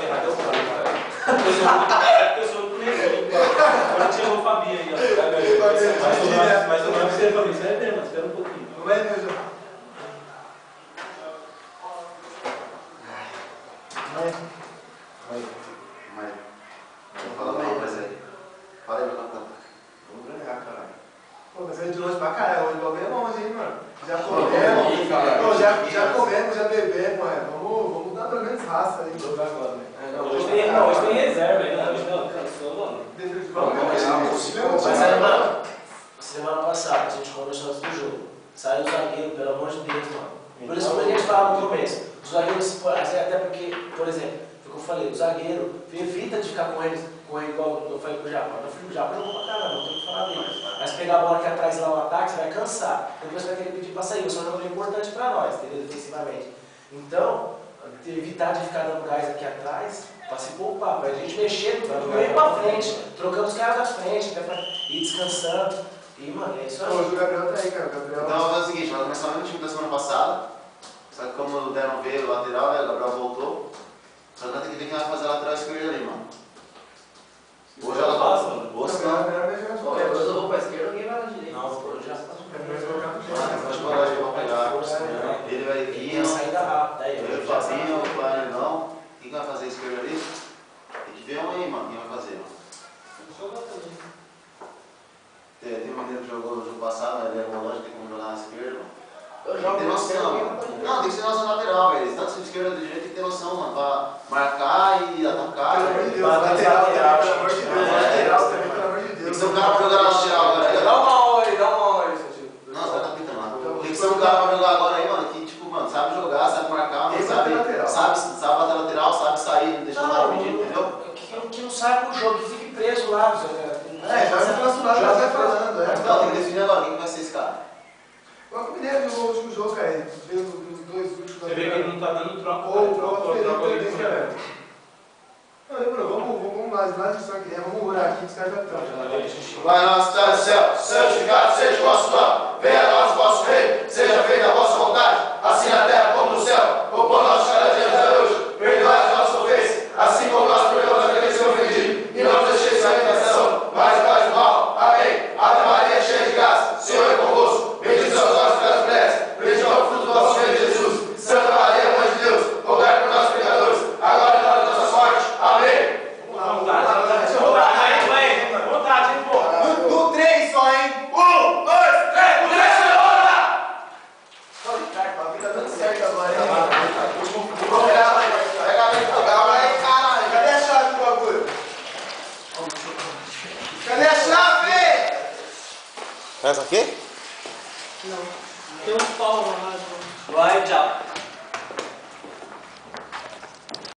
Cadê o Fabinho? Eu sou o primeiro. Agora chegou o Fabinho aí, ó. Mas o nome você, Fabinho, você é mesmo, espera um pouquinho. Não vai mesmo. Mas. Vou falar uma coisa aí. Fala aí, meu capitão. Vamos ganhar, caralho. Pô, mas é de longe pra caralho. Hoje o bagulho é longe, hein, mano. Já comemos, já comemos, já bebemos, mano. Vamos dar pelo menos raça aí. Jogar agora, né? Hoje tem reserva ainda. Hoje não, cansou, mano. Mas aí, mano, semana passada a gente conversou antes do jogo. Saiu o zagueiro, pelo amor de Deus, mano. Por isso que a gente falava no começo. Os zagueiros, até porque, por exemplo, foi o que eu falei, o zagueiro evita de ficar com ele igual eu falei pro Japa. Eu falei pro Japa, jogou pra caramba, não tem o que falar dele. Mas pegar a bola aqui atrás lá no ataque, você vai cansar. Depois você vai querer pedir pra sair. Isso é um jogador importante pra nós, entendeu? Defensivamente. Então, evitar de ficar dando gás aqui atrás, pra se poupar, pra gente mexer do meio pra frente, trocando os caras da frente, até pra ir descansando. E, mano, é isso aí. Hoje o Gabriel tá aí, cara. O Gabriel... Então, vamos fazer o seguinte, nós começamos no time da semana passada. Só que como deram ver o lateral, né? O Gabriel voltou. Só que tem que ver quem vai fazer a lateral esquerda ali, mano. Hoje ela passa, mano. Hoje não. Depois eu vou pra esquerda, alguém vai na direita. Não, eu já faço. Acho que o Colégio vai pegar. Ele vai vir. Tem saída rápida aí. Eu, o Fabinho, o Planelão. Quem vai fazer a esquerda ali? Tem que ver um aí, mano. Quem vai fazer, mano? Tem um menino que jogou no jogo passado, mas ele é longe, tem como jogar na esquerda, mano. Eu jogo Tem que ter noção, mano. Não, tem que ser nossa lateral, velho. Tanto se esquerda do direito tem que ter noção, mano. Pra marcar e atacar. Pelo amor de Deus, lateral, pelo amor de Deus. Lateral também, pelo amor de Deus. Tem que ser um cara pra jogar na lateral agora. Dá uma hora aí, seu tio. Não, você tá pintando lá. Tem que ser um cara pra jogar agora aí, mano, que, tipo, mano, sabe jogar, sabe marcar, mano, sabe bater lateral, sabe sair, não deixa o cara pedir, entendeu? Que não sabe o jogo, que fique preso lá. Já se relacionado, já vai falando. Então, tem que decidir agora quem vai ser esse cara. Qual que me lembra do último jogo, cara? Veio dos dois últimos. Você vê que ele não tá dando troca. Ou Felipe também, não, demorou, vamos lá de sangue, vamos orar aqui, que os caras já estão. Pai nosso, está no céu, santificado seja o vosso nome. Venha a nós o vosso reino, seja feita a vossa vontade, assim na terra como no céu. O pão nosso cada dia nos dai hoje, perdoai as nossas ofensas, assim como nós perdoamos aqueles que são ofendidos. E não nos deixeis cair em tentação, mas livrai do mal. Amém. Ave Maria, cheia de graça, Senhor é convosco. Bendito sois vós entre as mulheres, bendito é o fruto do vosso ventre, Jesus. Santa Maria, Mãe de Deus, rogai por nós pecadores, agora e na hora da nossa morte. Amém. Vontade, hein, pô? No 3 só, hein? 1, 2, 3, o 3 é hora! A vida tá dando certo agora, hein? Pega aí, caralho. Cadê a chave do bagulho? Cadê a chave? Essa aqui? Tem um pau lá. Vai, tchau.